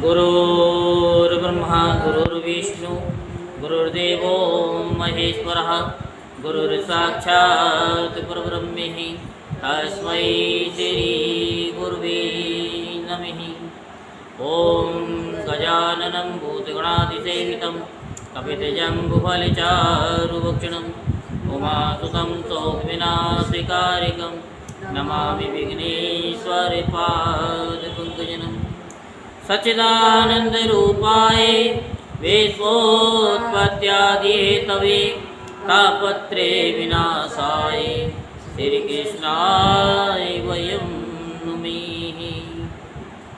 गुरुर्ब्रह्मा गुरुर्विष्णु गुरुर्देवो महेश्वरः गुरुर्साक्षात् परब्रह्म तस्मै श्री गुरुवे नमः। ओम गजाननं भूतगणाधिसेवितं कपितजम्बुफलचारुभक्षणं उमासुतं सौम्यनासिकारिकं नमामि विघ्नेश्वरपादपङ्कजम्। सच्चिदानन्दरूपाय विश्वोत्पत्त्यादिहेतवे तापत्रे विनाशाय श्रीकृष्णाय वयं नमः।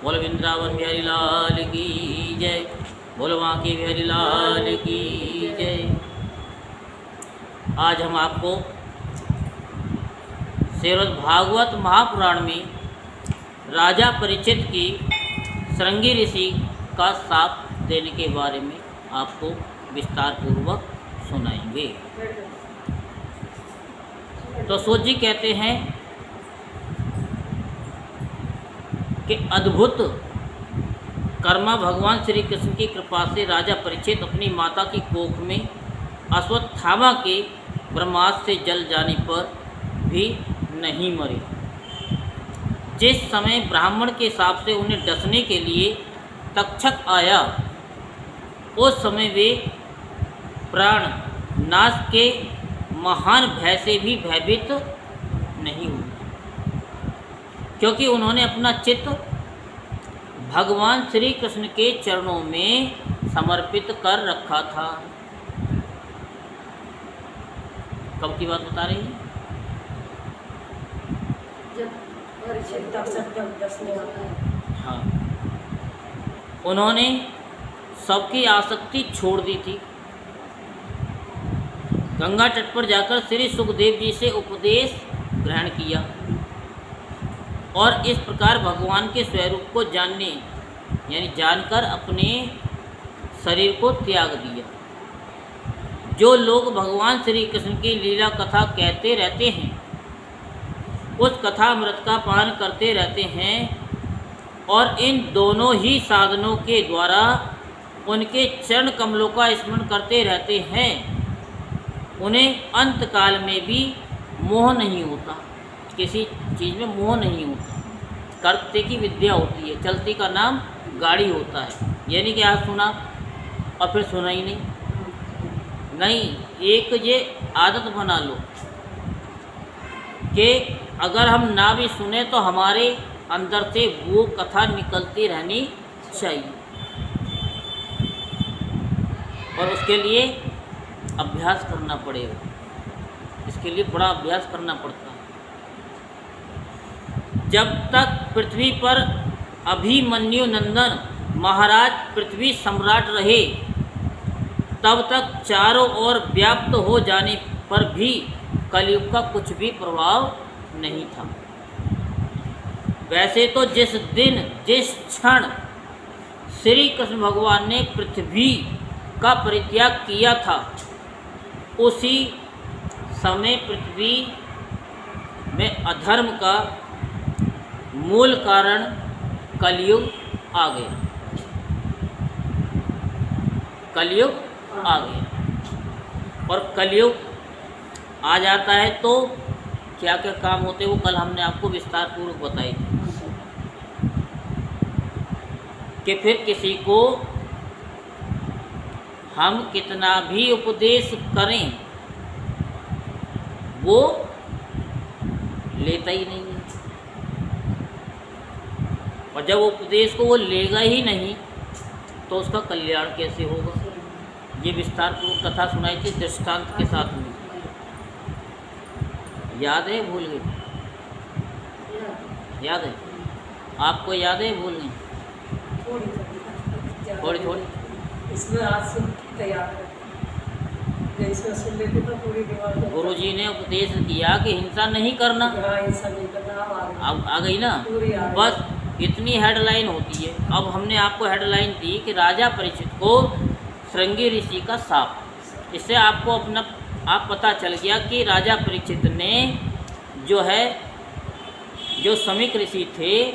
बोल वृंदावन बिहारी लाल की जय, बोल बांके बिहारी लाल की जय। आज हम आपको श्रीमद् भागवत महापुराण में राजा परीक्षित की श्रृंगी ऋषि का शाप देने के बारे में आपको विस्तार पूर्वक सुनाएंगे। तो सूत जी कहते हैं कि अद्भुत कर्मा भगवान श्री कृष्ण की कृपा से राजा परीक्षित अपनी माता की कोख में अश्वत्थामा के ब्रह्मास्त्र से जल जाने पर भी नहीं मरे। जिस समय ब्राह्मण के हिसाब से उन्हें डसने के लिए तक्षक आया, उस समय वे प्राण नाश के महान भय से भी भयभीत नहीं हुए, क्योंकि उन्होंने अपना चित्त भगवान श्री कृष्ण के चरणों में समर्पित कर रखा था। कब की बात बता रही है? हाँ, उन्होंने सबकी आसक्ति छोड़ दी थी। गंगा तट पर जाकर श्री सुखदेव जी से उपदेश ग्रहण किया और इस प्रकार भगवान के स्वरूप को जानने यानी जानकर अपने शरीर को त्याग दिया। जो लोग भगवान श्री कृष्ण की लीला कथा कहते रहते हैं, उस कथा अमृत का पान करते रहते हैं और इन दोनों ही साधनों के द्वारा उनके चरण कमलों का स्मरण करते रहते हैं, उन्हें अंतकाल में भी मोह नहीं होता, किसी चीज़ में मोह नहीं होता। करते की विद्या होती है, चलती का नाम गाड़ी होता है। यानी कि आज सुना और फिर सुना ही नहीं, एक ये आदत बना लो कि अगर हम ना भी सुने तो हमारे अंदर से वो कथा निकलती रहनी चाहिए, और उसके लिए अभ्यास करना पड़ेगा। इसके लिए बड़ा अभ्यास करना पड़ता है। जब तक पृथ्वी पर अभिमन्यु नंदन महाराज पृथ्वी सम्राट रहे, तब तक चारों ओर व्याप्त हो जाने पर भी कलयुग का कुछ भी प्रभाव नहीं था। वैसे तो जिस दिन जिस क्षण श्री कृष्ण भगवान ने पृथ्वी का परित्याग किया था, उसी समय पृथ्वी में अधर्म का मूल कारण कलयुग आ गया। कलयुग आ गया, और कलयुग आ जाता है तो क्या क्या काम होते हैं वो कल हमने आपको विस्तार पूर्वक बताई कि फिर किसी को हम कितना भी उपदेश करें वो लेता ही नहीं है, और जब उपदेश को वो लेगा ही नहीं तो उसका कल्याण कैसे होगा। ये विस्तार पूर्वक कथा सुनाई थी दृष्टांत के साथ में। याद है? भूल गई? याद है? आपको याद है? भूल गई? थोड़ी थोड़ी इसमें आज से तैयार है। इसमें सुन लेते तो पूरी दिमाग में। गुरु जी ने उपदेश किया कि हिंसा नहीं करना। हिंसा नहीं करना। अब आ गई ना? बस इतनी हेडलाइन होती है। अब हमने आपको हेडलाइन दी कि राजा परीक्षित को श्रृंगी ऋषि का शाप। इससे आपको अपना आप पता चल गया कि राजा परीक्षित ने जो समीक ऋषि थे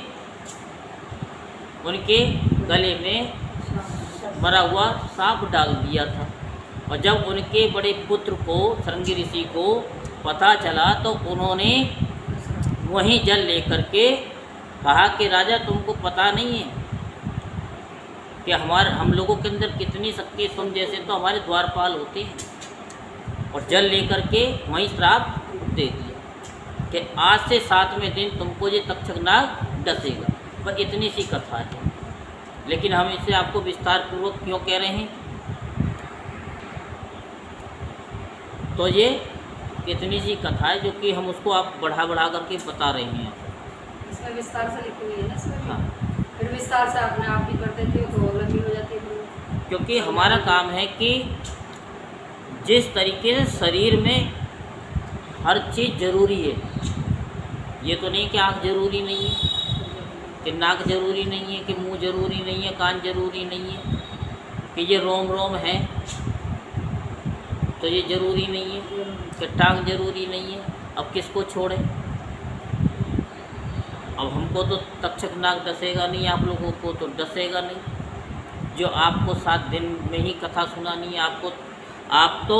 उनके गले में मरा हुआ सांप डाल दिया था। और जब उनके बड़े पुत्र को श्रृंगी ऋषि को पता चला तो उन्होंने वहीं जल लेकर के कहा कि राजा तुमको पता नहीं है कि हम लोगों के अंदर कितनी शक्ति है, तुम जैसे तो हमारे द्वारपाल होते हैं। और जल लेकर के वहीं श्राप दे दिया कि आज से 7वें दिन तुमको ये तक्षक नाग डसेगा। पर इतनी सी कथा है, लेकिन हम इसे आपको विस्तार पूर्वक क्यों कह रहे हैं, तो ये इतनी सी कथा है जो कि हम उसको आप बढ़ा करके बता रहे हैं। इसमें विस्तार से लिखी हुई है ना इसमें भी? हाँ, फिर विस्तार से अपने आप भी कर देते हो तो लंबी हो जाती है। क्योंकि हमारा काम है कि जिस तरीके से शरीर में हर चीज़ ज़रूरी है, ये तो नहीं कि आँख ज़रूरी नहीं है, कि नाक ज़रूरी नहीं है, कि मुंह ज़रूरी नहीं है, कान ज़रूरी नहीं है, कि ये रोम रोम है तो ये ज़रूरी नहीं है, कि टांग ज़रूरी नहीं है। अब किसको छोड़े? अब हमको तो तक्षक नाग डसेगा नहीं, आप लोगों को तो डसेगा नहीं। जो आपको 7 दिन में ही कथा सुनानी है, आप तो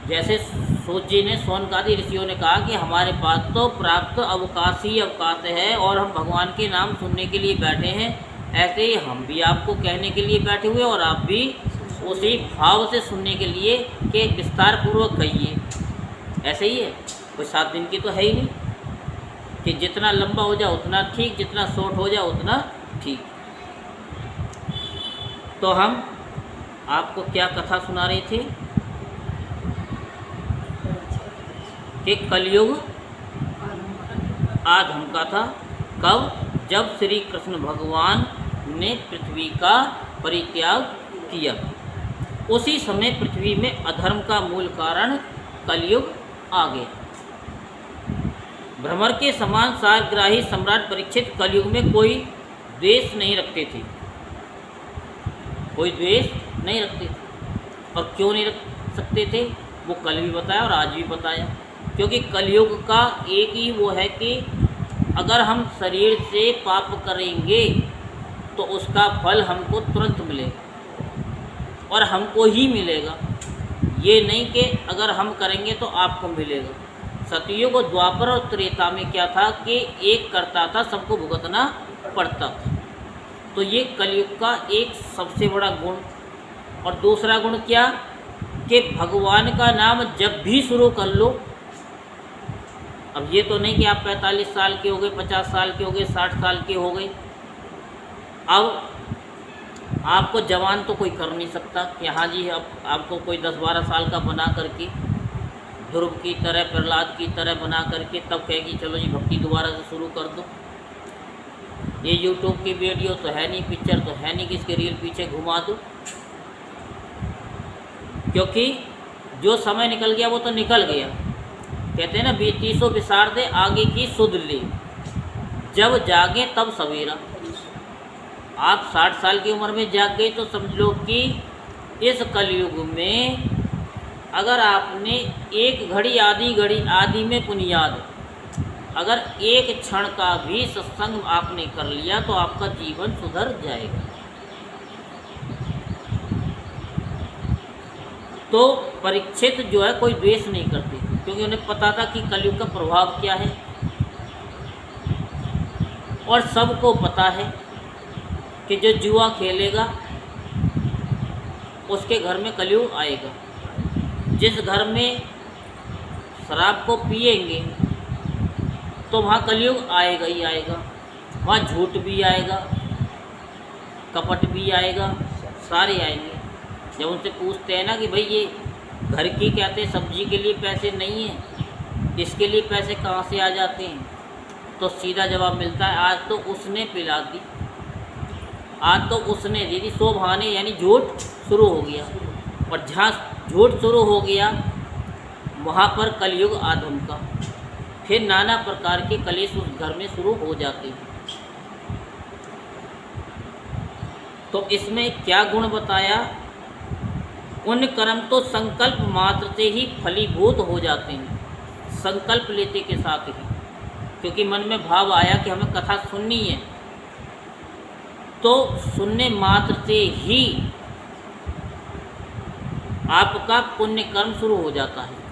जैसे सूत जी ने, सोनकादि ऋषियों ने कहा कि हमारे पास तो प्राप्त अवकाश ही अवकाश है और हम भगवान के नाम सुनने के लिए बैठे हैं। ऐसे ही हम भी आपको कहने के लिए बैठे हुए और आप भी उसी भाव से सुनने के लिए कि विस्तार पूर्वक कहिए। ऐसे ही है, कोई 7 दिन की तो है ही नहीं कि जितना लंबा हो जाए उतना ठीक, जितना शॉर्ट हो जाए उतना ठीक। तो हम आपको क्या कथा सुना रहे थे कि कलयुग आधम का था। कब? जब श्री कृष्ण भगवान ने पृथ्वी का परित्याग किया, उसी समय पृथ्वी में अधर्म का मूल कारण कलयुग आ गया। भ्रमर के समान सारग्राही सम्राट परीक्षित कलयुग में कोई द्वेष नहीं रखते थे, कोई द्वेष नहीं रखते थे। और क्यों नहीं रख सकते थे वो कल भी बताया और आज भी बताया। क्योंकि कलयुग का एक ही वो है कि अगर हम शरीर से पाप करेंगे तो उसका फल हमको तुरंत मिलेगा और हमको ही मिलेगा। ये नहीं कि अगर हम करेंगे तो आपको मिलेगा। सतयुग और द्वापर और त्रेता में क्या था कि एक करता था, सबको भुगतना पड़ता था। तो ये कलयुग का एक सबसे बड़ा गुण। और दूसरा गुण क्या कि भगवान का नाम जब भी शुरू कर लो, अब ये तो नहीं कि आप 45 साल के हो गए, 50 साल के हो गए, 60 साल के हो गए, अब आपको जवान तो कोई कर नहीं सकता कि हाँ जी अब आपको कोई 10-12 साल का बना करके, ध्रुव की तरह, प्रहलाद की तरह बना करके तब कहेगी चलो जी भक्ति दोबारा से शुरू कर दो। ये यूट्यूब की वीडियो तो है नहीं, पिक्चर तो है नहीं कि इसके रील पीछे घुमा दो। क्योंकि जो समय निकल गया वो तो निकल गया। कहते हैं ना, बीतीसो बिसार दे आगे की सुध ले, जब जागे तब सवेरा। आप 60 साल की उम्र में जाग गए तो समझ लो कि इस कलयुग में अगर आपने एक घड़ी आदि में पुनियाद, अगर एक क्षण का भी सत्संग आपने कर लिया तो आपका जीवन सुधर जाएगा। तो परीक्षित जो है कोई द्वेष नहीं करते, क्योंकि उन्हें पता था कि कलयुग का प्रभाव क्या है। और सबको पता है कि जो जुआ खेलेगा उसके घर में कलयुग आएगा। जिस घर में शराब को पिएंगे तो वहाँ कलयुग आएगा ही आएगा। वहाँ झूठ भी आएगा, कपट भी आएगा, सारे आएंगे। जब उनसे पूछते हैं ना कि भाई ये घर की कहते सब्जी के लिए पैसे नहीं हैं, इसके लिए पैसे कहाँ से आ जाते हैं, तो सीधा जवाब मिलता है आज तो उसने पिला दी, आज तो उसने दी थी। सो बहाने यानी झूठ शुरू हो गया। और जहाँ झूठ शुरू हो गया वहाँ पर कलयुग आधम का, फिर नाना प्रकार के कलेश उस घर में शुरू हो जाते हैं। तो इसमें क्या गुण बताया? उन कर्म तो संकल्प मात्र से ही फलीभूत हो जाते हैं, संकल्प लेते के साथ ही। क्योंकि मन में भाव आया कि हमें कथा सुननी है तो सुनने मात्र से ही आपका पुण्य कर्म शुरू हो जाता है।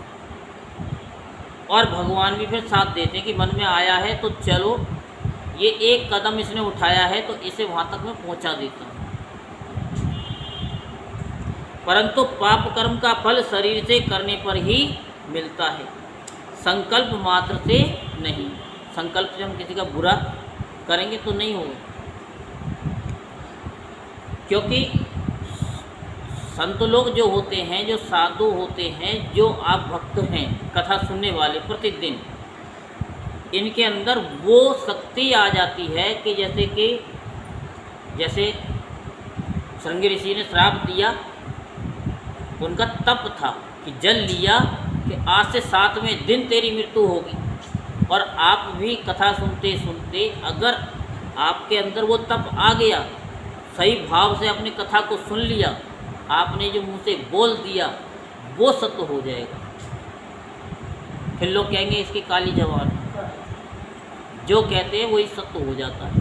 और भगवान भी फिर साथ देते हैं कि मन में आया है तो चलो, ये एक कदम इसने उठाया है तो इसे वहाँ तक मैं पहुँचा देता हूँ। परंतु पाप कर्म का फल शरीर से करने पर ही मिलता है, संकल्प मात्र से नहीं। संकल्प से हम किसी का बुरा करेंगे तो नहीं होगा, क्योंकि संत लोग जो होते हैं, जो साधु होते हैं, जो आप भक्त हैं कथा सुनने वाले प्रतिदिन, इनके अंदर वो शक्ति आ जाती है कि जैसे श्रृंगी ऋषि ने श्राप दिया, उनका तप था कि जल लिया कि आज से 7वें दिन तेरी मृत्यु होगी। और आप भी कथा सुनते सुनते अगर आपके अंदर वो तप आ गया, सही भाव से अपनी कथा को सुन लिया, आपने जो मुंह से बोल दिया वो सत्य हो जाएगा। फिर लोग कहेंगे इसकी काली जबान, जो कहते हैं वही सत्य हो जाता है।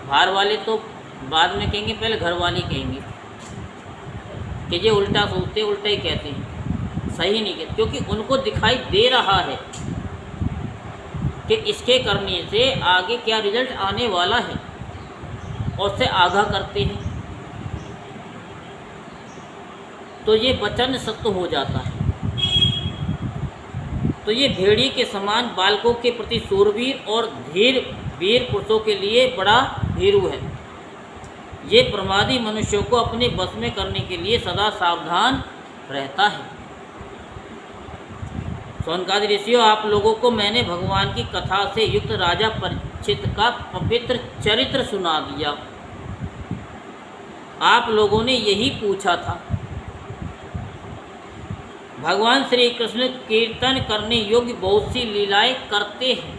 बाहर वाले तो बाद में कहेंगे, पहले घर वाले कहेंगे कि ये उल्टा सोचते, उल्टा ही कहते हैं, सही नहीं कहते, क्योंकि उनको दिखाई दे रहा है कि इसके करने से आगे क्या रिजल्ट आने वाला है, और उससे आगाह करते हैं, तो ये वचन सत्य हो जाता है। तो ये भेड़िए के समान बालकों के प्रति शूरवीर और धीर वीर पुरुषों के लिए बड़ा भीरू है। ये प्रमादी मनुष्यों को अपने बस में करने के लिए सदा सावधान रहता है। सौनकादि ऋषियों, आप लोगों को मैंने भगवान की कथा से युक्त राजा परीक्षित का पवित्र चरित्र सुना दिया। आप लोगों ने यही पूछा था। भगवान श्री कृष्ण कीर्तन करने योग्य बहुत सी लीलाएं करते हैं।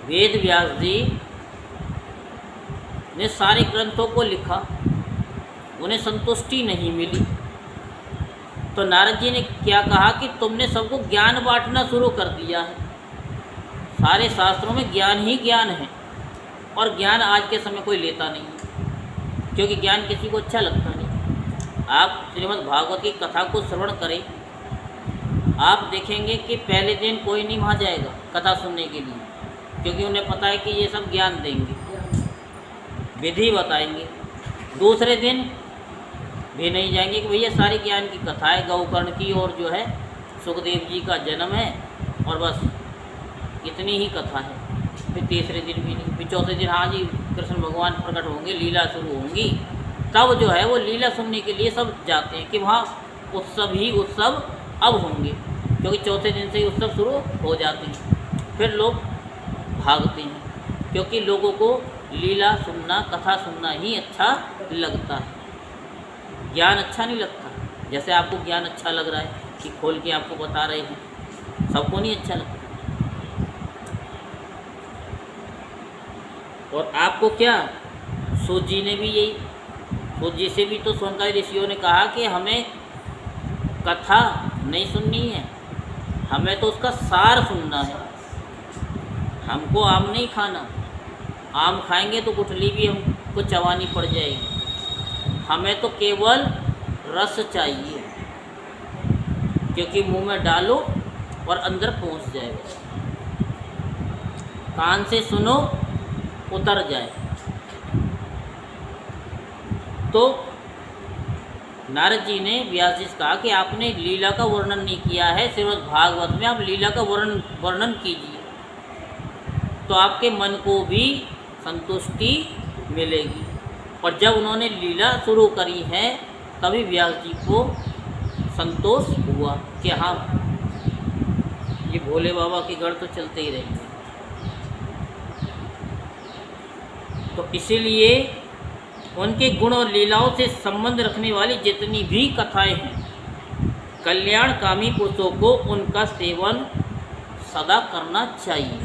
वेद व्यास जी ने सारे ग्रंथों को लिखा, उन्हें संतुष्टि नहीं मिली, तो नारद जी ने क्या कहा कि तुमने सबको ज्ञान बांटना शुरू कर दिया है। सारे शास्त्रों में ज्ञान ही ज्ञान है, और ज्ञान आज के समय कोई लेता नहीं, क्योंकि ज्ञान किसी को अच्छा लगता नहीं। आप श्रीमद् भागवत की कथा को श्रवण करें, आप देखेंगे कि पहले दिन कोई नहीं वहाँ जाएगा कथा सुनने के लिए, क्योंकि उन्हें पता है कि ये सब ज्ञान देंगे, विधि बताएंगे। दूसरे दिन भी नहीं जाएंगे कि भैया सारी ज्ञान की कथा है, गौकर्ण की और जो है सुखदेव जी का जन्म है, और बस इतनी ही कथा है। फिर तीसरे दिन भी नहीं, फिर चौथे दिन हाँ जी कृष्ण भगवान प्रकट होंगे, लीला शुरू होंगी, तब जो है वो लीला सुनने के लिए सब जाते हैं कि वहाँ उत्सव ही उत्सव अब होंगे, क्योंकि चौथे दिन से ही उत्सव शुरू हो जाते हैं। फिर लोग भागते हैं, क्योंकि लोगों को लीला सुनना, कथा सुनना ही अच्छा लगता है, ज्ञान अच्छा नहीं लगता। जैसे आपको ज्ञान अच्छा लग रहा है कि खोल के आपको बता रहे हैं, सबको नहीं अच्छा लगता। और आपको क्या, सूत जी ने भी यही, सूत जी से भी तो सौनकादि ऋषियों ने कहा कि हमें कथा नहीं सुननी है, हमें तो उसका सार सुनना है। हमको आम नहीं खाना, आम खाएंगे तो गुठली भी हमको चबानी पड़ जाएगी। हमें तो केवल रस चाहिए, क्योंकि मुंह में डालो और अंदर पहुंच जाएगा। कान से सुनो, उतर जाए। तो नारद जी ने व्यास जी से कहा कि आपने लीला का वर्णन नहीं किया है, श्रीमद् भागवत में आप लीला का वर्णन कीजिए, तो आपके मन को भी संतुष्टि मिलेगी। और जब उन्होंने लीला शुरू करी है, तभी व्यास जी को संतोष हुआ कि हाँ, ये भोले बाबा के गढ़ तो चलते ही रहेंगे। तो इसीलिए उनके गुण और लीलाओं से संबंध रखने वाली जितनी भी कथाएं हैं, कल्याणकामी पुरुषों को उनका सेवन सदा करना चाहिए।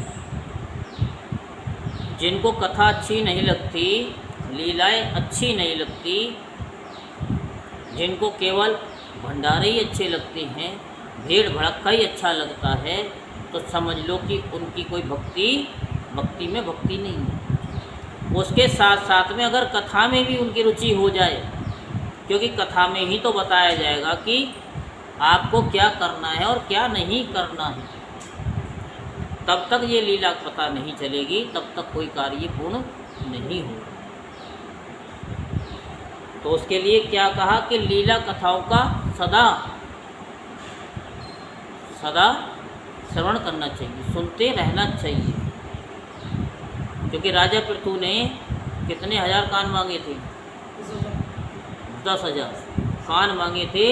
जिनको कथा अच्छी नहीं लगती, लीलाएं अच्छी नहीं लगती, जिनको केवल भंडारे ही अच्छे लगते हैं, भीड़ भड़क्का ही अच्छा लगता है, तो समझ लो कि उनकी कोई भक्ति में भक्ति नहीं है। उसके साथ साथ में अगर कथा में भी उनकी रुचि हो जाए, क्योंकि कथा में ही तो बताया जाएगा कि आपको क्या करना है और क्या नहीं करना है, तब तक ये लीला पता नहीं चलेगी, तब तक कोई कार्य पूर्ण नहीं होगा। तो उसके लिए क्या कहा कि लीला कथाओं का सदा सदा श्रवण करना चाहिए, सुनते रहना चाहिए। क्योंकि राजा पृथु ने कितने हजार कान मांगे थे? 10,000 कान मांगे थे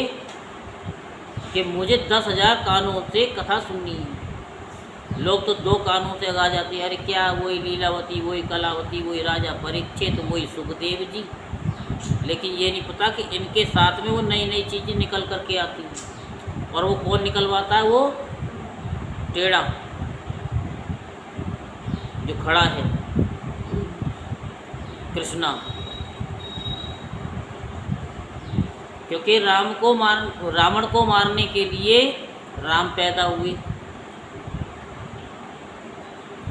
कि मुझे 10,000 कानों से कथा सुननी है। लोग तो 2 कानों से गा जाते हैं, अरे क्या वही लीलावती, वही कलावती, वही राजा परीक्षित, वही सुखदेव जी। लेकिन ये नहीं पता कि इनके साथ में वो नई नई चीज़ें निकल करके आती हैं। और वो कौन निकलवाता है? वो टेढ़ा जो खड़ा है, कृष्णा। क्योंकि रावण को मारने के लिए राम पैदा हुए,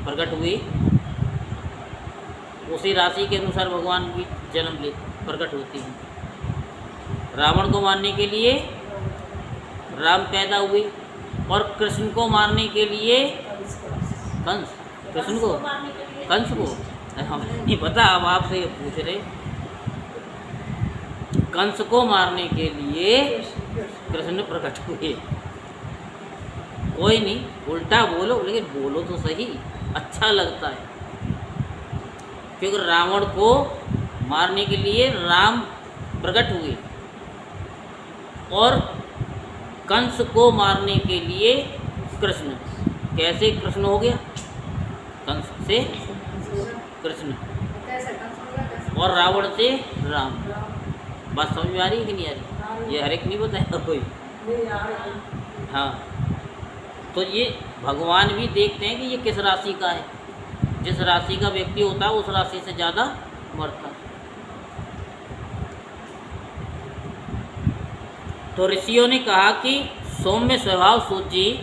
प्रकट हुए। उसी राशि के अनुसार भगवान भी जन्म ले प्रकट होती है। रावण को मारने के लिए राम पैदा हुए और कृष्ण को मारने के लिए कंस। कृष्ण को, कंस को हमें नहीं पता, अब आपसे ये पूछ रहे। कंस को मारने के लिए कृष्ण प्रकट हुए। कोई नहीं, उल्टा बोलो, लेकिन बोलो तो सही, अच्छा लगता है। क्योंकि रावण को मारने के लिए राम प्रकट हुए और कंस को मारने के लिए कृष्ण। कैसे कृष्ण हो गया? कंस से कृष्ण और रावण से राम। बात समझ में आ रही है कि नहीं आ रही? ये हर एक नहीं बताया कोई। हाँ, तो ये भगवान भी देखते हैं कि ये किस राशि का है। जिस राशि का व्यक्ति होता है उस राशि से ज़्यादा मरता है। तो ऋषियों ने कहा कि सौम्य स्वभाव सूत जी,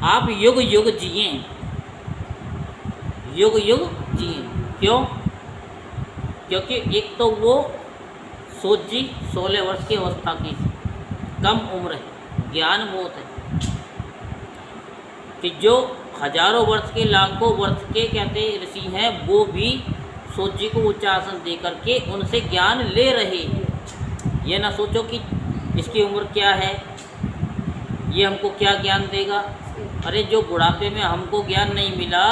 आप युग युग जिए, युग युग जिए। क्यों? क्योंकि एक तो वो सूत जी 16 वर्ष की अवस्था की, कम उम्र है, ज्ञान बहुत है। कि जो हजारों वर्ष के, लाखों वर्ष के कहते ऋषि हैं, वो भी सूत जी को उच्च आसन दे करके उनसे ज्ञान ले रहे हैं। ये ना सोचो कि इसकी उम्र क्या है, ये हमको क्या ज्ञान देगा। अरे जो बुढ़ापे में हमको ज्ञान नहीं मिला,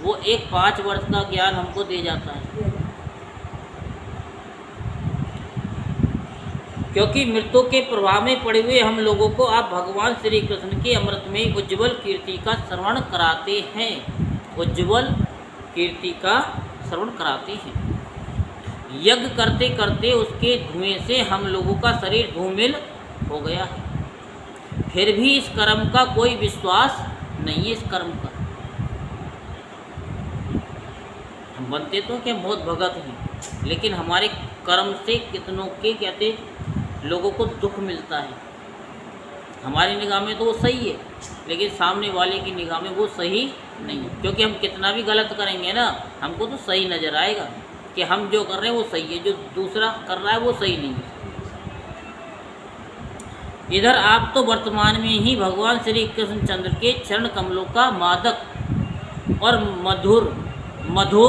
वो एक 5 वर्ष का ज्ञान हमको दे जाता है। क्योंकि मृत्यु के प्रभाव में पड़े हुए हम लोगों को आप भगवान श्री कृष्ण के अमृत में उज्ज्वल कीर्ति का श्रवण कराते हैं, उज्ज्वल कीर्ति का श्रवण कराते हैं। यज्ञ करते करते उसके धुएं से हम लोगों का शरीर धूमिल हो गया है, फिर भी इस कर्म का कोई विश्वास नहीं है। इस कर्म का हम बनते तो क्या बहुत भगत हैं, लेकिन हमारे कर्म से कितनों के कहते लोगों को दुख मिलता है। हमारी निगाह में तो वो सही है, लेकिन सामने वाले की निगाह में वो सही नहीं है। क्योंकि हम कितना भी गलत करेंगे ना, हमको तो सही नज़र आएगा कि हम जो कर रहे हैं वो सही है, जो दूसरा कर रहा है वो सही नहीं है। इधर आप तो वर्तमान में ही भगवान श्री कृष्ण चंद्र के चरण कमलों का मादक और मधु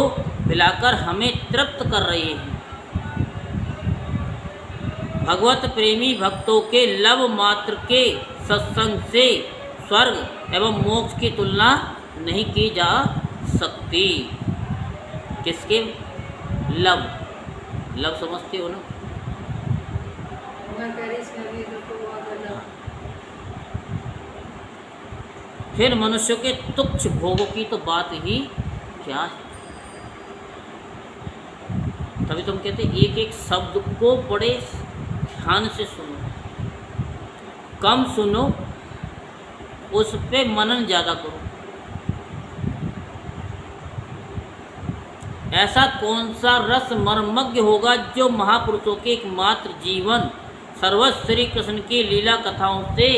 पिलाकर हमें तृप्त कर रहे हैं। भगवत प्रेमी भक्तों के लव मात्र के सत्संग से स्वर्ग एवं मोक्ष की तुलना नहीं की जा सकती। किसके लव? लव समझते हो ना? फिर मनुष्य के तुच्छ भोगों की तो बात ही क्या है। तभी तुम कहते एक एक शब्द को बड़े ध्यान से सुनो, कम सुनो, उस पे मनन ज़्यादा करो। ऐसा कौन सा रस मर्मज्ञ होगा जो महापुरुषों के एकमात्र जीवन सर्वस्व श्री कृष्ण की लीला कथाओं से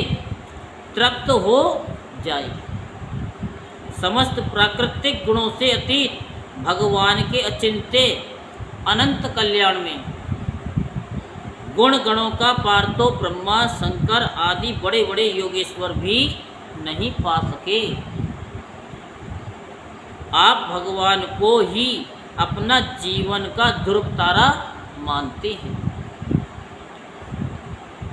तृप्त हो जाए। समस्त प्राकृतिक गुणों से अतीत भगवान के अचिंत्य अनंत कल्याण में गुण गणों का पार तो ब्रह्मा शंकर आदि बड़े बड़े योगेश्वर भी नहीं पा सके। आप भगवान को ही अपना जीवन का ध्रुव तारा मानते हैं,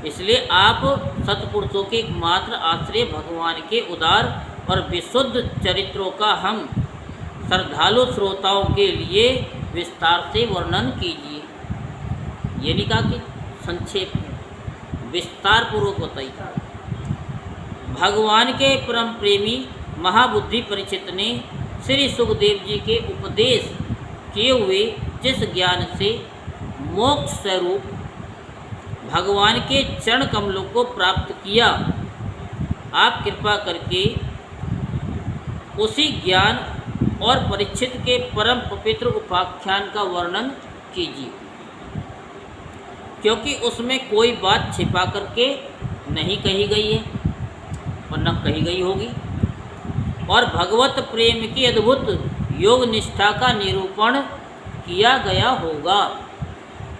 इसलिए आप सत्पुरुषों के एकमात्र आश्रय भगवान के उदार और विशुद्ध चरित्रों का हम श्रद्धालु श्रोताओं के लिए विस्तार से वर्णन कीजिए। ये नहीं कहा कि संक्षेप में, विस्तार पूर्वक बताइए। भगवान के परम प्रेमी महाबुद्धि परीक्षित ने श्री सुखदेव जी के उपदेश किए हुए जिस ज्ञान से मोक्ष स्वरूप भगवान के चरण कमलों को प्राप्त किया, आप कृपा करके उसी ज्ञान और परीक्षित के परम पवित्र उपाख्यान का वर्णन कीजिए, क्योंकि उसमें कोई बात छिपा करके नहीं कही गई है और न कही गई होगी, और भगवत प्रेम की अद्भुत योग निष्ठा का निरूपण किया गया होगा।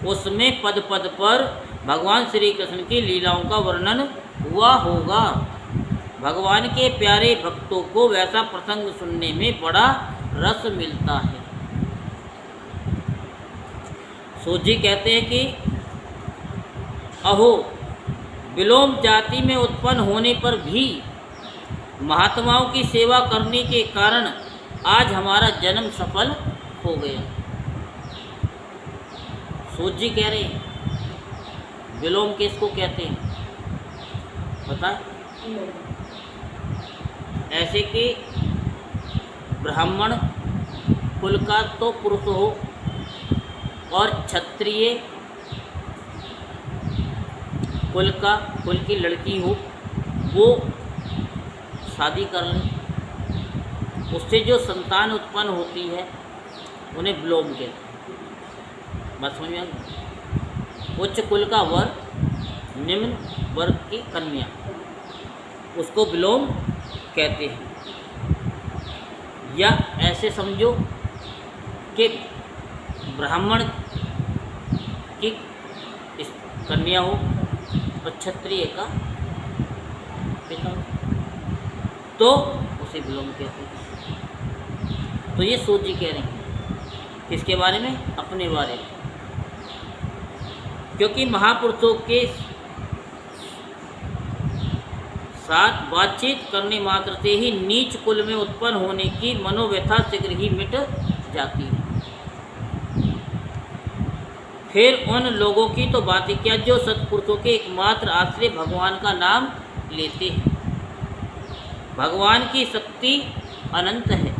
उसमें पद पद पर भगवान श्री कृष्ण की लीलाओं का वर्णन हुआ होगा। भगवान के प्यारे भक्तों को वैसा प्रसंग सुनने में बड़ा रस मिलता है। सूत जी कहते हैं कि अहो, विलोम जाति में उत्पन्न होने पर भी महात्माओं की सेवा करने के कारण आज हमारा जन्म सफल हो गया। सूत जी कह रहे हैं विलोम किसको कहते हैं पता है? ऐसे कि ब्राह्मण कुल का तो पुरुष हो और क्षत्रिय कुल की लड़की हो, वो शादी कर लें, उससे जो संतान उत्पन्न होती है उन्हें विलोम कहते हैं। बात समझ में आ गई? उच्च कुल का वर, निम्न वर्ग की कन्या, उसको विलोम कहते हैं। या ऐसे समझो कि ब्राह्मण की कन्या हो और क्षत्रिय का पिता, तो उसे विलोम कहते हैं। तो ये सूत जी कह रहे हैं किसके बारे में? अपने बारे में। क्योंकि महापुरुषों के साथ बातचीत करने मात्र से ही नीच कुल में उत्पन्न होने की मनोव्यथा शीघ्र ही मिट जाती है। फिर उन लोगों की तो बात ही क्या जो सत्पुरुषों के एकमात्र आश्रय भगवान का नाम लेते हैं। भगवान की शक्ति अनंत है,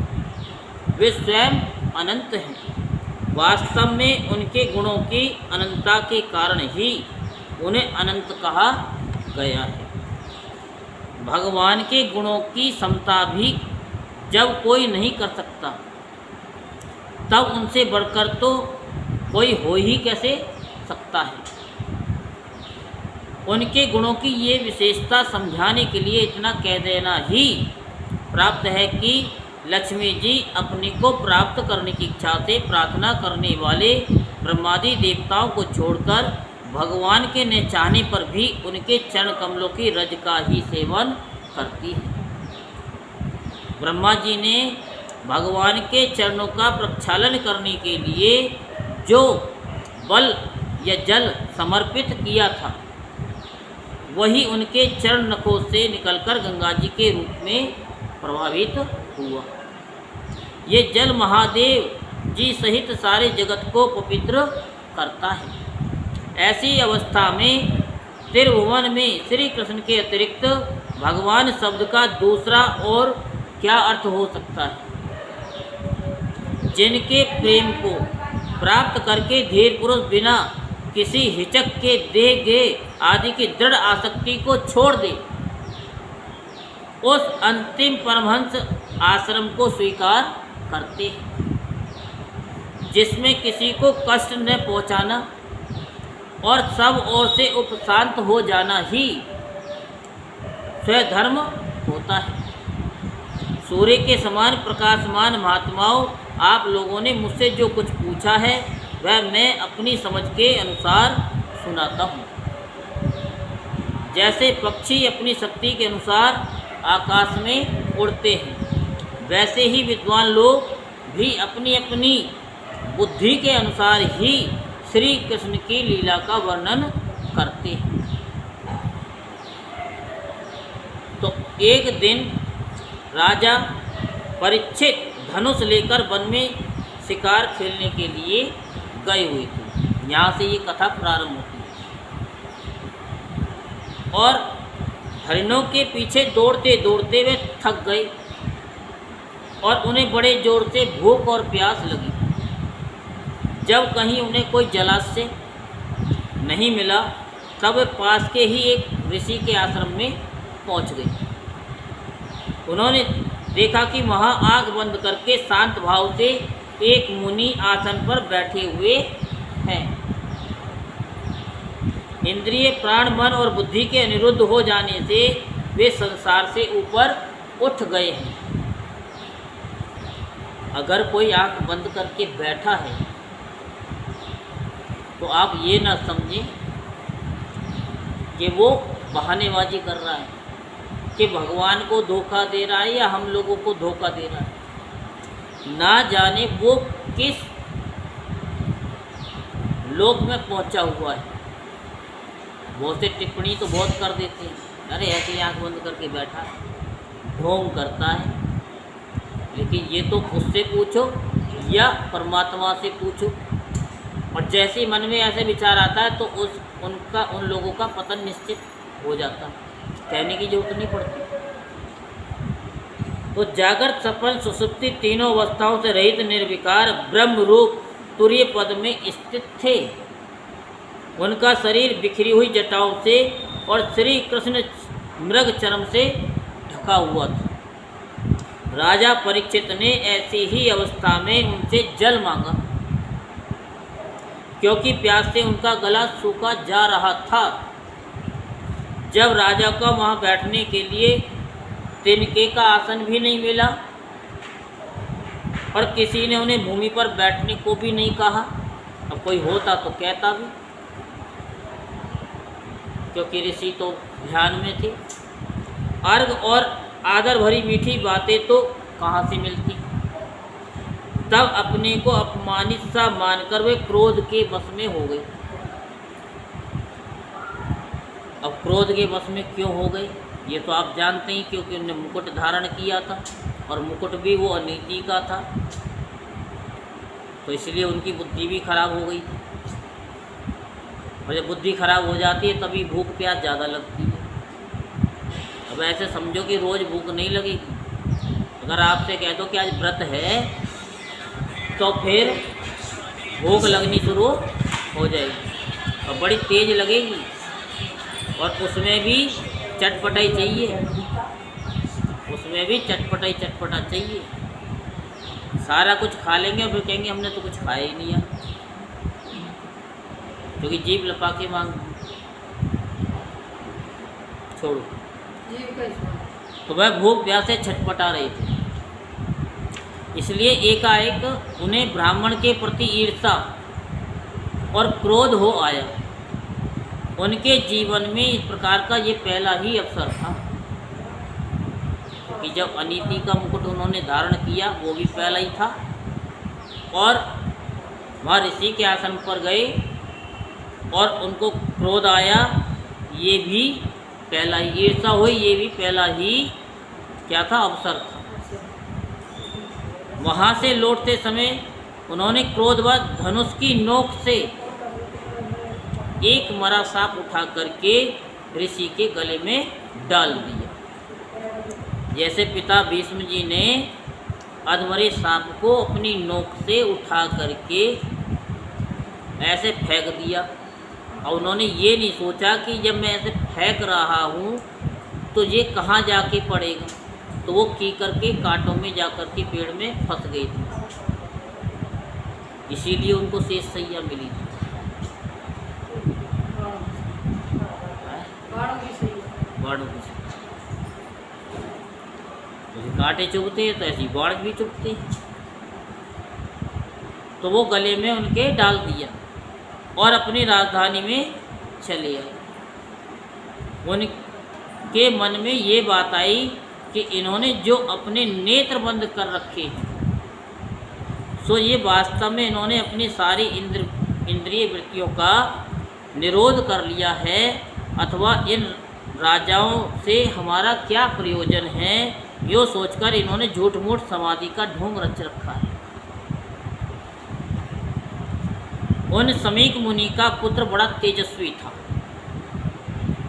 वे स्वयं अनंत हैं। वास्तव में उनके गुणों की अनंतता के कारण ही उन्हें अनंत कहा गया है। भगवान के गुणों की समता भी जब कोई नहीं कर सकता, तब उनसे बढ़कर तो कोई हो ही कैसे सकता है। उनके गुणों की ये विशेषता समझाने के लिए इतना कह देना ही प्राप्त है कि लक्ष्मी जी अपने को प्राप्त करने की इच्छा से प्रार्थना करने वाले ब्रह्मादि देवताओं को छोड़कर भगवान के न चाहने पर भी उनके चरण कमलों की रज का ही सेवन करती है। ब्रह्मा जी ने भगवान के चरणों का प्रक्षालन करने के लिए जो बल या जल समर्पित किया था, वही उनके चरण नखों से निकलकर गंगा जी के रूप में प्रभावित हुआ। ये जल महादेव जी सहित सारे जगत को पवित्र करता है। ऐसी अवस्था में त्रिभुवन में श्री कृष्ण के अतिरिक्त भगवान शब्द का दूसरा और क्या अर्थ हो सकता है? जिनके प्रेम को प्राप्त करके धीर पुरुष बिना किसी हिचक के देह गे आदि की दृढ़ आसक्ति को छोड़ दे, उस अंतिम परमहंस आश्रम को स्वीकार करते हैं, जिसमें किसी को कष्ट न पहुंचाना और सब ओर से उपशांत हो जाना ही स्वधर्म होता है। सूर्य के समान प्रकाशमान महात्माओं आप लोगों ने मुझसे जो कुछ पूछा है वह मैं अपनी समझ के अनुसार सुनाता हूँ। जैसे पक्षी अपनी शक्ति के अनुसार आकाश में उड़ते हैं, वैसे ही विद्वान लोग भी अपनी अपनी बुद्धि के अनुसार ही श्री कृष्ण की लीला का वर्णन करते हैं। तो एक दिन राजा परीक्षित धनुष लेकर वन में शिकार खेलने के लिए गए हुए थे। यहाँ से ये कथा प्रारंभ होती है। और हरिणों के पीछे दौड़ते दौड़ते वे थक गए और उन्हें बड़े जोर से भूख और प्यास लगी। जब कहीं उन्हें कोई जलाशय नहीं मिला तब वे पास के ही एक ऋषि के आश्रम में पहुंच गए। उन्होंने देखा कि वहाँ आँख बंद करके शांत भाव से एक मुनि आसन पर बैठे हुए हैं। इंद्रिय, प्राण, मन और बुद्धि के अनिरुद्ध हो जाने से वे संसार से ऊपर उठ गए हैं। अगर कोई आँख बंद करके बैठा है तो आप ये ना समझें कि वो बहानेबाजी कर रहा है, कि भगवान को धोखा दे रहा है या हम लोगों को धोखा दे रहा है। ना जाने वो किस लोक में पहुंचा हुआ है। बहुत से टिप्पणी तो बहुत कर देते हैं, अरे ऐसे ही आँख बंद करके बैठा है, ढोंग करता है। लेकिन ये तो उससे पूछो या परमात्मा से पूछो। और जैसे मन में ऐसे विचार आता है तो उन लोगों का पतन निश्चित हो जाता है, कहने की जरूरत नहीं पड़ती। तो जागृत, सपन, सुषुप्ति तीनों अवस्थाओं से रहित निर्विकार ब्रह्म रूप तुर्य पद में स्थित थे। उनका शरीर बिखरी हुई जटाओं से और श्री कृष्ण मृग चर्म से ढका हुआ था। राजा परीक्षित ने ऐसी ही अवस्था में उनसे जल मांगा, क्योंकि प्यास से उनका गला सूखा जा रहा था। जब राजा को वहाँ बैठने के लिए तिनके का आसन भी नहीं मिला और किसी ने उन्हें भूमि पर बैठने को भी नहीं कहा, अब कोई होता तो कहता भी, क्योंकि ऋषि तो ध्यान में थे। अर्घ और आदर भरी मीठी बातें तो कहाँ से मिलती। तब अपने को अपमानित सा मानकर वे क्रोध के वश में हो गए। अब क्रोध के वश में क्यों हो गए ये तो आप जानते हैं, क्योंकि उन्होंने मुकुट धारण किया था और मुकुट भी वो अनीति का था, तो इसलिए उनकी बुद्धि भी खराब हो गई थी। और जब बुद्धि खराब हो जाती है तभी भूख प्यास ज़्यादा लगती है। अब ऐसे समझो कि रोज़ भूख नहीं लगेगी। अगर आपसे कह दो कि आज व्रत है तो फिर भूख लगनी शुरू हो जाएगी और बड़ी तेज़ लगेगी, और उसमें भी चटपटाई चाहिए, उसमें भी चटपटा चाहिए। सारा कुछ खा लेंगे और फिर कहेंगे हमने तो कुछ खाया ही नहीं है, क्योंकि जीभ लपा के मांग छोड़ो। तो वह भूख प्यास से छटपटा रहे थे। इसलिए एकाएक उन्हें ब्राह्मण के प्रति ईर्ष्या और क्रोध हो आया। उनके जीवन में इस प्रकार का ये पहला ही अवसर था कि जब अनीति का मुकुट उन्होंने धारण किया, वो भी पहला ही था। और वहाँ ऋषि के आसन पर गए और उनको क्रोध आया, ये भी पहला ही ईर्ष्या हुई, ये भी पहला ही क्या था, अवसर था। वहाँ से लौटते समय उन्होंने क्रोधवश धनुष की नोक से एक मरा सांप उठा करके ऋषि के गले में डाल दिया। जैसे पिता भीष्म जी ने अधमरे सांप को अपनी नोक से उठा करके ऐसे फेंक दिया, और उन्होंने ये नहीं सोचा कि जब मैं ऐसे फेंक रहा हूँ तो ये कहाँ जाके पड़ेगा, तो वो कीकर के कांटों में जाकर के पेड़ में फंस गए थे। इसीलिए उनको शेष सैया मिली थी। बाणों की सैया, जैसे कांटे चुभते हैं तो ऐसे ही बाण भी चुभते हैं। तो वो गले में उनके डाल दिया और अपनी राजधानी में चले आए। उनके मन में ये बात आई कि इन्होंने जो अपने नेत्र बंद कर रखे हैं, सो ये वास्तव में इन्होंने अपनी सारी इंद्रिय वृत्तियों का निरोध कर लिया है, अथवा इन राजाओं से हमारा क्या प्रयोजन है, यो सोचकर इन्होंने झूठ मूठ समाधि का ढोंग रच रखा है। उन समीक मुनि का पुत्र बड़ा तेजस्वी था।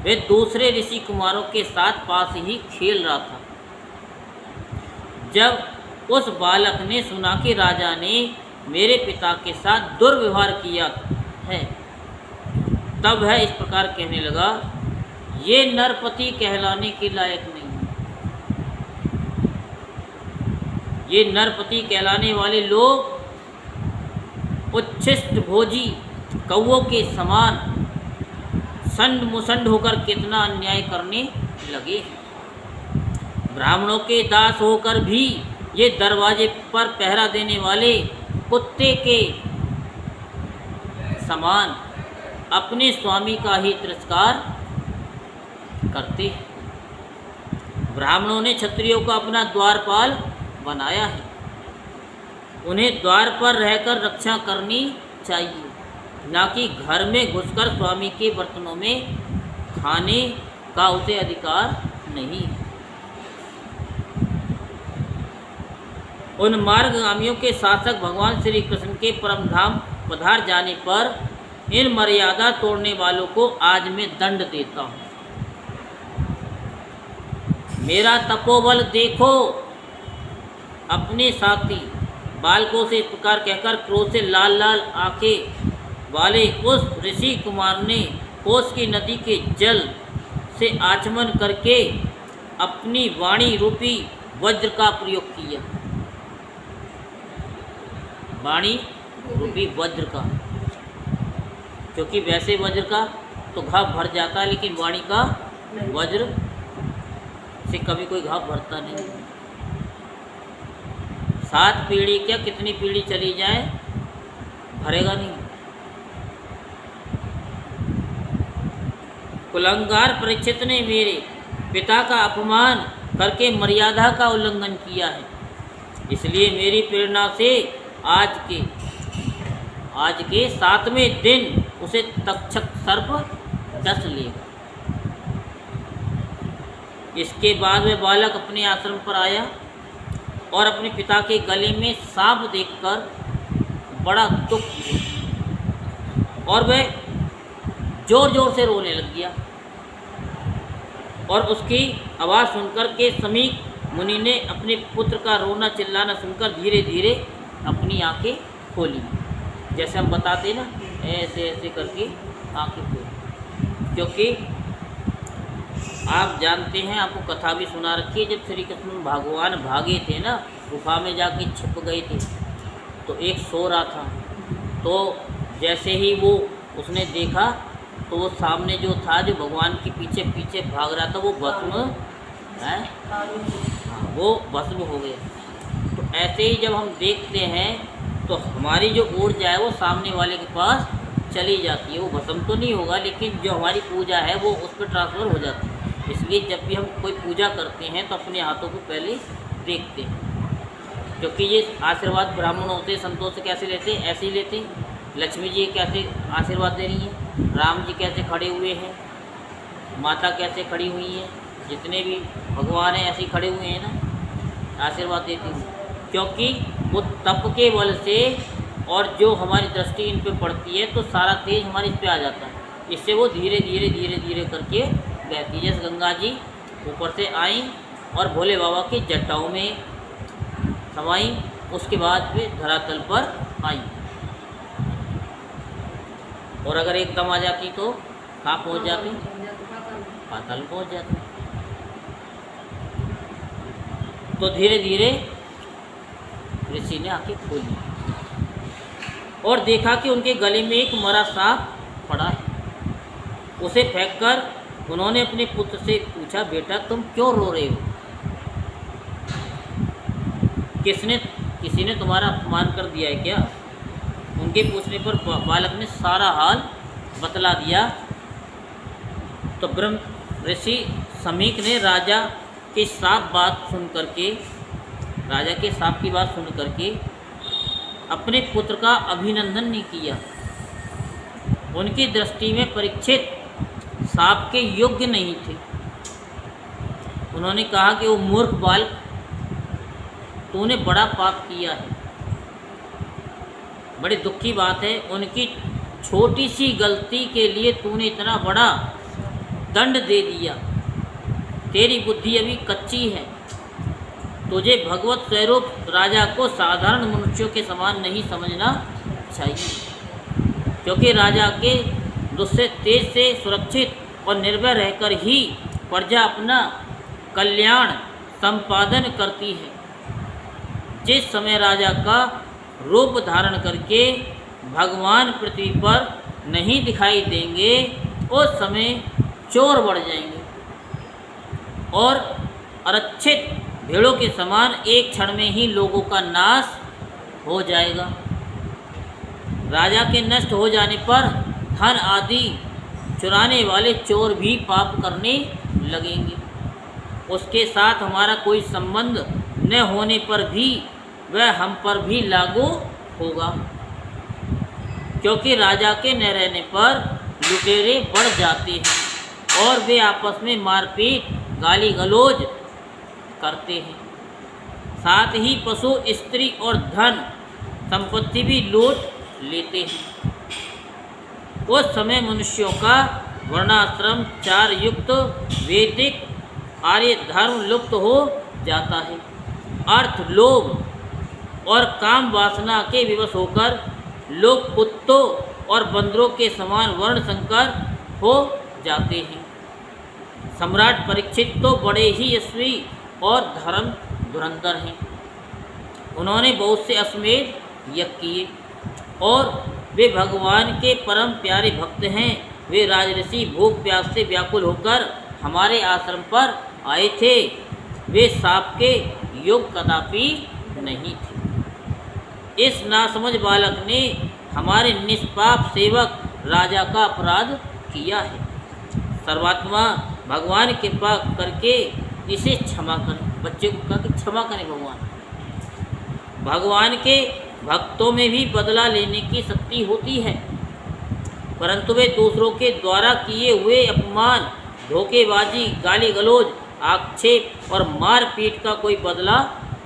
वे दूसरे ऋषि कुमारों के साथ पास ही खेल रहा था। जब उस बालक ने सुना कि राजा ने मेरे पिता के साथ दुर्व्यवहार किया है, तब वह इस प्रकार कहने लगा, ये नरपति कहलाने के लायक नहीं। ये नरपति कहलाने वाले लोग उच्छिष्ट भोजी कौओं के समान संड मुसंड होकर कितना अन्याय करने लगे हैं। ब्राह्मणों के दास होकर भी ये दरवाजे पर पहरा देने वाले कुत्ते के समान अपने स्वामी का ही तिरस्कार करते हैं। ब्राह्मणों ने क्षत्रियों का अपना द्वारपाल बनाया है। उन्हें द्वार पर रहकर रक्षा करनी चाहिए, ना कि घर में घुसकर स्वामी के बर्तनों में खाने का उसे अधिकार नहीं है। उन मार्गगामियों के शासक भगवान श्री कृष्ण के परम धाम पधार जाने पर इन मर्यादा तोड़ने वालों को आज मैं दंड देता हूँ। मेरा तपोबल देखो। अपने साथी बालकों से इस प्रकार कहकर क्रोध से लाल लाल आंखें वाले उस ऋषि कुमार ने कोस की नदी के जल से आचमन करके अपनी वाणी रूपी वज्र का प्रयोग किया। वाणी रूपी वज्र का, क्योंकि वैसे वज्र का तो घाव भर जाता है, लेकिन वाणी का वज्र से कभी कोई घाव भरता नहीं। 7 पीढ़ी क्या कितनी पीढ़ी चली जाए भरेगा नहीं। कुलंगार परीक्षित ने मेरे पिता का अपमान करके मर्यादा का उल्लंघन किया है, इसलिए मेरी प्रेरणा से आज के 7वें दिन उसे तक्षक सर्प डस लेगा। इसके बाद वह बालक अपने आश्रम पर आया और अपने पिता के गले में सांप देखकर बड़ा दुख हुआ और वह जोर जोर से रोने लग गया। और उसकी आवाज़ सुनकर के समीक मुनि ने अपने पुत्र का रोना चिल्लाना सुनकर धीरे धीरे अपनी आंखें खोली। जैसे हम बताते ना, ऐसे ऐसे करके आंखें खोली। क्योंकि आप जानते हैं, आपको कथा भी सुना रखी है, जब श्री कृष्ण भगवान भागे थे ना, गुफा में जाके छिप गए थे, तो एक सो रहा था। तो जैसे ही वो उसने देखा तो वो सामने जो था, जो भगवान के पीछे पीछे भाग रहा था, वो भस्म है, वो भस्म हो गया। तो ऐसे ही जब हम देखते हैं तो हमारी जो ऊर्जा है वो सामने वाले के पास चली जाती है। वो भस्म तो नहीं होगा, लेकिन जो हमारी पूजा है वो उस पर ट्रांसफ़र हो जाती है। इसलिए जब भी हम कोई पूजा करते हैं तो अपने हाथों को पहले देखते हैं, क्योंकि ये आशीर्वाद ब्राह्मणों से संतोष से कैसे लेते हैं, ऐसे ही लेते हैं। लक्ष्मी जी कैसे आशीर्वाद दे रही हैं, राम जी कैसे खड़े हुए हैं, माता कैसे खड़ी हुई है, जितने भी भगवान हैं ऐसे खड़े हुए हैं ना, आशीर्वाद देती हूँ। क्योंकि वो तप के बल से और जो हमारी दृष्टि इन पे पड़ती है तो सारा तेज हमारे इस पे आ जाता है। इससे वो धीरे धीरे धीरे धीरे करके बहती। जैसे गंगा जी ऊपर से आई और भोले बाबा की जटाओं में समाई, उसके बाद वे धरातल पर आई। और अगर एकदम आ जाती तो कहाँ पहुँच जाती, पाताल पहुँच जाती। तो धीरे धीरे ऋषि ने आंखें खोली और देखा कि उनके गले में एक मरा सांप पड़ा है। उसे फेंककर उन्होंने अपने पुत्र से पूछा, बेटा तुम क्यों रो रहे हो? किसी ने तुम्हारा अपमान कर दिया है क्या? उनके पूछने पर बालक ने सारा हाल बतला दिया। तो ब्रह्म ऋषि समीक ने राजा की साफ बात सुन करके, राजा के साफ की बात सुन करके अपने पुत्र का अभिनंदन नहीं किया। उनकी दृष्टि में परीक्षित साप के योग्य नहीं थे। उन्होंने कहा कि वो मूर्ख बालक, तूने बड़ा पाप किया है। बड़ी दुख की बात है, उनकी छोटी सी गलती के लिए तूने इतना बड़ा दंड दे दिया। तेरी बुद्धि अभी कच्ची है। तुझे भगवत स्वरूप राजा को साधारण मनुष्यों के समान नहीं समझना चाहिए, क्योंकि राजा के दूसरे तेज से सुरक्षित और निर्भय रहकर ही प्रजा अपना कल्याण संपादन करती है। जिस समय राजा का रूप धारण करके भगवान पृथ्वी पर नहीं दिखाई देंगे, उस समय चोर बढ़ जाएंगे और अरक्षित भेड़ों के समान एक क्षण में ही लोगों का नाश हो जाएगा। राजा के नष्ट हो जाने पर धन आदि चुराने वाले चोर भी पाप करने लगेंगे। उसके साथ हमारा कोई संबंध न होने पर भी वह हम पर भी लागू होगा, क्योंकि राजा के न रहने पर लुटेरे बढ़ जाते हैं और वे आपस में मारपीट गाली गलौज करते हैं। साथ ही पशु, स्त्री और धन संपत्ति भी लूट लेते हैं। उस समय मनुष्यों का वर्णाश्रम चार युक्त वैदिक आर्य धर्म लुप्त हो जाता है। अर्थ, लोभ और काम वासना के विवश होकर लोग कुत्तों और बंदरों के समान वर्ण संकर हो जाते हैं। सम्राट परीक्षित तो बड़े ही यशस्वी और धर्म धुरंधर हैं। उन्होंने बहुत से अश्वमेध यज्ञ किए और वे भगवान के परम प्यारे भक्त हैं। वे राजऋषि भूख प्यास से व्याकुल होकर हमारे आश्रम पर आए थे। वे साप के योग कदापि नहीं थे। इस नासमझ बालक ने हमारे निष्पाप सेवक राजा का अपराध किया है। सर्वात्मा भगवान कृपा करके इसे क्षमा करें। बच्चे को कहा कि क्षमा करें भगवान। भगवान के भक्तों में भी बदला लेने की शक्ति होती है, परंतु वे दूसरों के द्वारा किए हुए अपमान, धोखेबाजी, गाली गलौज, आक्षेप और मारपीट का कोई बदला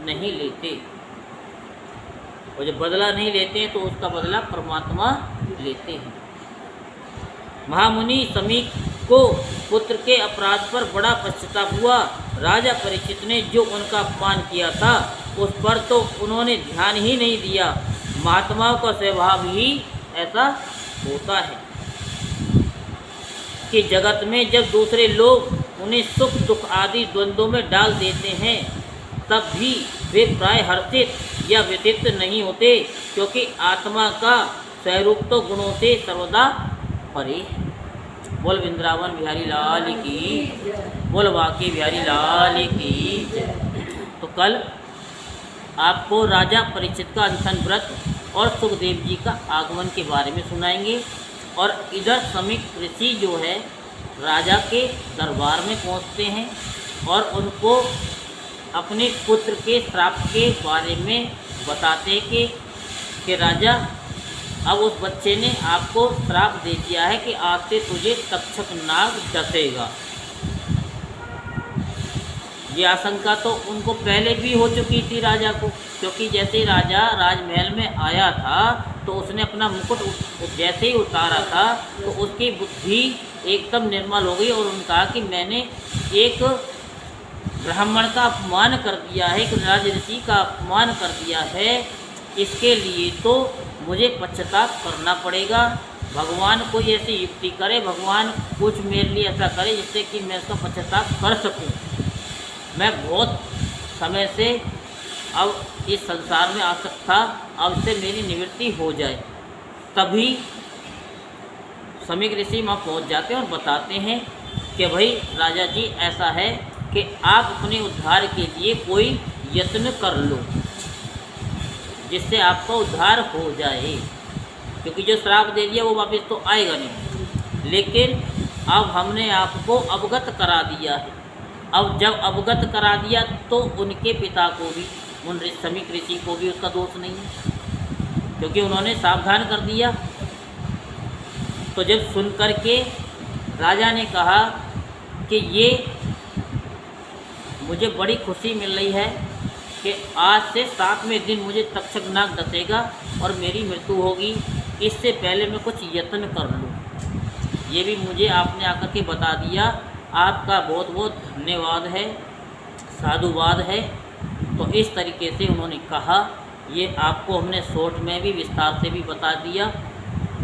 नहीं लेते। और जब बदला नहीं लेते हैं तो उसका बदला परमात्मा लेते हैं। महामुनि समीक को पुत्र के अपराध पर बड़ा पश्चाताप हुआ। राजा परीक्षित ने जो उनका अपमान किया था उस पर तो उन्होंने ध्यान ही नहीं दिया। महात्माओं का स्वभाव ही ऐसा होता है कि जगत में जब दूसरे लोग उन्हें सुख दुख आदि द्वंद्वों में डाल देते हैं तब भी वे प्राय हर्षित या व्यथित नहीं होते, क्योंकि आत्मा का स्वरूप तो गुणों से सर्वदा परे है। बोल वृंदावन बिहारी लाल की, बोल बांके बिहारी लाल की। तो कल आपको राजा परीक्षित का अनशन व्रत और सुखदेव जी का आगमन के बारे में सुनाएंगे। और इधर समीक ऋषि जो है राजा के दरबार में पहुंचते हैं और उनको अपने पुत्र के श्राप के बारे में बताते हैं कि राजा, अब उस बच्चे ने आपको श्राप दे दिया है कि आज से तुझे तक्षक नाग डसेगा। ये आशंका तो उनको पहले भी हो चुकी थी राजा को, क्योंकि जैसे राजा राजमहल में आया था तो उसने अपना मुकुट जैसे ही उतारा था तो उसकी बुद्धि एकदम निर्मल हो गई और उन्होंने कहा कि मैंने एक ब्राह्मण का अपमान कर दिया है, एक राज ऋषि का अपमान कर दिया है, इसके लिए तो मुझे पश्चाताप करना पड़ेगा। भगवान कोई ऐसी युक्ति करे, भगवान कुछ मेरे लिए ऐसा करे जिससे कि मैं इसका पश्चाताप कर सकूं। मैं बहुत समय से अब इस संसार में आसक्त था, अब से मेरी निवृत्ति हो जाए। तभी समीक ऋषि वहाँ पहुँच जाते हैं और बताते हैं कि भाई राजा जी, ऐसा है कि आप अपने उद्धार के लिए कोई यत्न कर लो जिससे आपका उद्धार हो जाए। क्योंकि जो श्राप दे दिया वो वापस तो आएगा नहीं। लेकिन अब हमने आपको अवगत करा दिया है। अब जब अवगत करा दिया तो उनके पिता को भी, उन समीक ऋषि को भी उसका दोष नहीं है, क्योंकि उन्होंने सावधान कर दिया। तो जब सुन कर के राजा ने कहा कि ये मुझे बड़ी खुशी मिल रही है कि आज से 7वें दिन मुझे तक्षक नाग डसेगा और मेरी मृत्यु होगी, इससे पहले मैं कुछ यत्न कर लूँ। ये भी मुझे आपने आकर के बता दिया, आपका बहुत बहुत धन्यवाद है, साधुवाद है। तो इस तरीके से उन्होंने कहा। ये आपको हमने शॉर्ट में भी विस्तार से भी बता दिया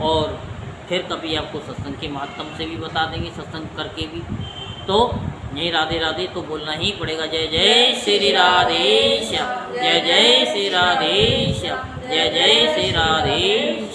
और फिर कभी आपको सत्संग के माध्यम से भी बता देंगे, सत्संग करके भी। तो यही राधे राधे तो बोलना ही पड़ेगा। जय जय श्री राधेश्याम, जय जय श्री राधेश्याम, जय जय श्री राधेश्याम।